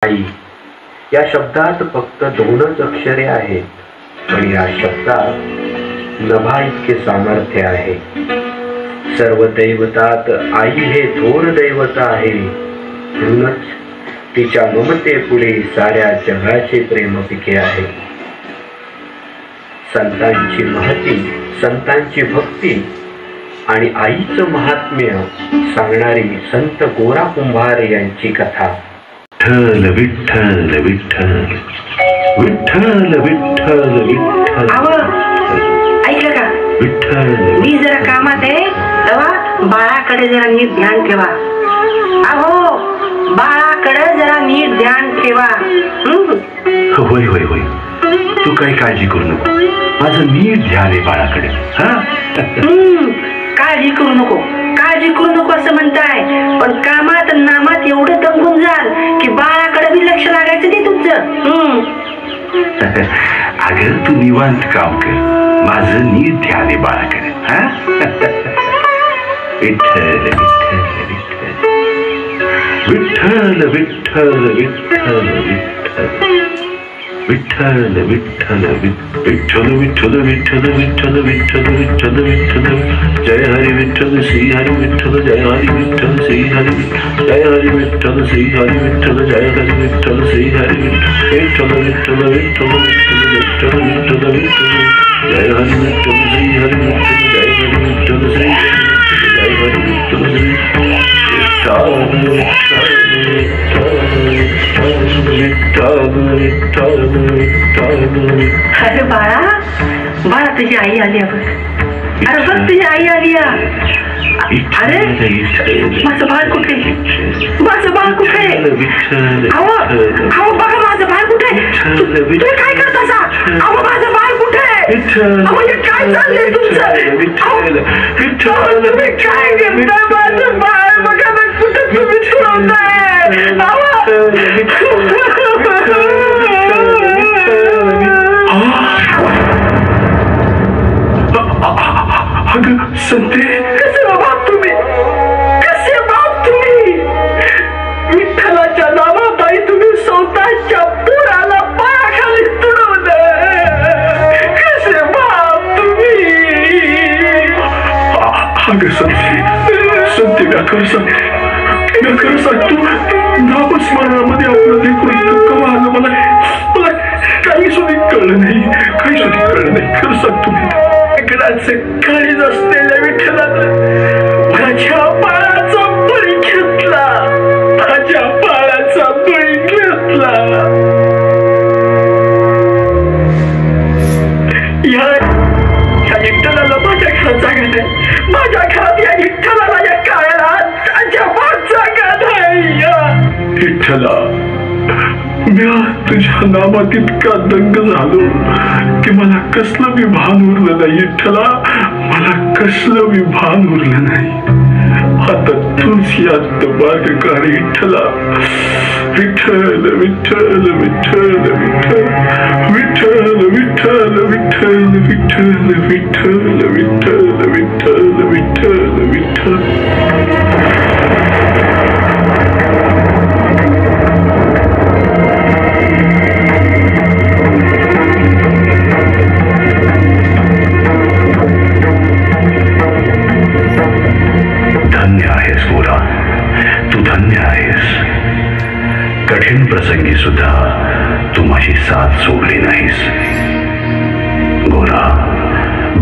आई या शब्दात फक्त दोनच अक्षरे आहेत, पण या शब्दात नभा इतके सामर्थ्य आहे. सर्व दैवतात आई हे थोर दैवत आहे, म्हणूनच तिच्या ममते पुढे साऱ्या जगाचे प्रेम पिके आहे. संतांची महती, संतांची भक्ती आणि आईचं महात्म्य सांगणारी संत गोरा कुंभार यांची कथा. विठ्ठल विठ्ठल विठ्ठल विठ्ठल विठ्ठल विठ्ठल. ऐकलं का? विठ्ठल मी जरा कामात आहे, तेव्हा बाळाकडे जरा नीट ध्यान ठेवा. अहो, बाळाकडे जरा नीट ध्यान ठेवा. होय होय होय, तू काही काळजी करू नको, माझं नीट ध्यान आहे बाळाकडे. काळजी करू नको, काळजी करू नको असं म्हणताय, पण कामात नामात एवढं दंगून जाल की बाळाकडे बी लक्ष लागायचं नाही तुमचं. अगं तू निवांत काम कर, माझं नीट ध्यान आहे बाळाकडे. विठ्ठल विठ्ठल विठ्ठल विठ्ठल विठ्ठल विठ्ठल विठ्ठल विठ्ठल विठ्ठल विठ्ठल विठ्ठल विठ्ठल विठ्ठल विठ्ठल. जय हरी विठ्ठल श्री हरी विठ्ठल, जय हरी विठ्ठल श्री हरी, जय हरी विठ्ठल श्री हरी विठ्ठल, जय हरी विठ्ठल श्री हरी विठ्ठल विठ्ठल विठ्ठल विठ्ठल विठ्ठल विठ्ठल. जय हरी विठ्ठल श्री हरी विठ्ठल, जय हरी विठ्ठल श्री, जय हरी विठ्ठल श्री. अरे बाळा, बाळा तुझी आई आली. अरे बघ तुझी आई आली. अरे माझं बाळ कुठे, माझं बाळ कुठे? अहो अहो बघा माझं बाळ कुठे. तुम्ही काय करता? अहो माझं बाळ कुठे? अहो हे काय चाललंय तुमचं? तुम्ही काय करताय? माझं बाळ बघा ना कुठं तुम्ही ठेवताय. अगं संते, कसे बाप तुम्ही, कसे बाप तुम्ही? विठ्ठलाच्या नावात आई तुम्ही स्वतःच्या पोराला पायाखाली तुडवलं. कसे बाप तुम्ही? अगं संते व्याकर सांग तू नामस्मरणामध्ये आपलं लेकरू इतकं कवा आलं, मला काही सुद्धा कळलं नाही, काही सुद्धा कळलं नाही. खरं सांग तुम्ही. काळीज असलेल्या विठ्ठलानं माझ्या बाळाचा बळी घेतला, माझ्या बाळाचा बळी घेतला. या विठ्ठलाला माझ्या घरात जागा नाही, माझ्या घरात या विठ्ठलाला या काळाला अजिबात जागा नाही. विठ्ठला, मी तुझ्या नामात इतका दंग झालो की मला कसलं बी भान उरलं नाही. विठ्ठला, मला कसलं बी भान उरलं नाही. आता तूच यात मार्ग काढ विठ्ठला. विठ्ठल विठ्ठल विठ्ठल विठ्ठल विठ्ठल विठ्ठल विठ्ठल विठ्ठल विठ्ठल विठ्ठल विठ्ठल विठ्ठल विठ्ठल. कठीण प्रसंगी सुद्धा तू माझी साथ सोडली नाहीस. गोरा,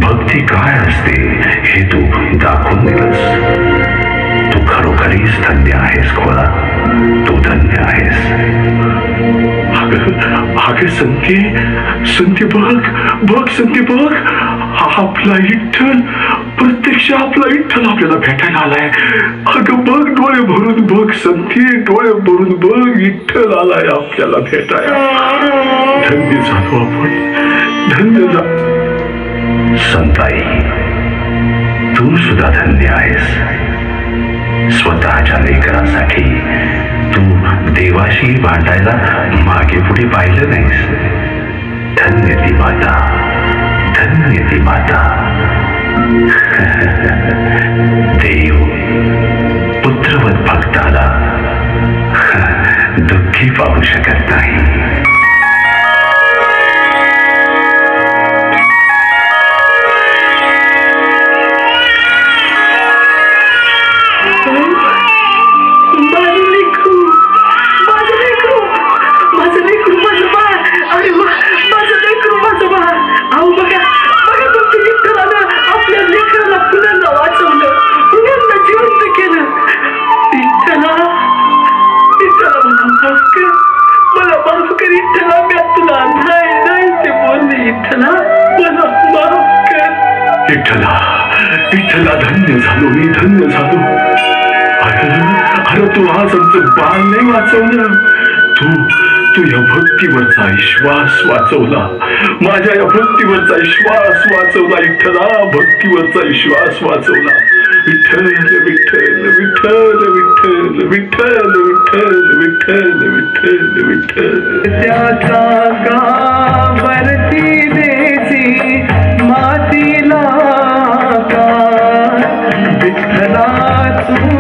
भक्ती काय असते हे तू दाखवून दिलंस. तू खरोखरीच धन्य आहेस गोरा, तू धन्य आहेस. अगं संते बघ संते बघ, आपला विठ्ठल, प्रत्यक्ष आपला विठ्ठल आपल्याला भेटायला आलाय. अगं बघ, डोळे भरून बघ संते, डोळे भरून बघ, विठ्ठल आलाय आपल्याला भेटायला. धन्य झालो आपण, धन्य झालो. संताई, तू सुद्धा धन्य आहेस. स्वतःच्या लेकरासाठी तू देवाशी भांडायला मागे पुढे पाहिलं नाहीस. धन्य ती माता, धन्य ती माता. देव पुत्रवत भक्ताला दुःखी पाहू शकत नाही. विठ्ठला विठ्ठला धन्य झालो मी धन्य झालो. अरे तू आज आमचं बाळ नाही वाचवलं. तू या भक्तीवरचा विश्वास वाचवला. माझ्या या भक्तीवरचा विश्वास वाचवला. विठ्ठला भक्तीवरचा विश्वास वाचवला. विठ्ठल विठ्ठल विठ्ठल विठ्ठल विठ्ठल विठ्ठल विठ्ठल विठ्ठल विठ्ठल. त्याचा गावरती देसी मातीला का विठ्ठला तू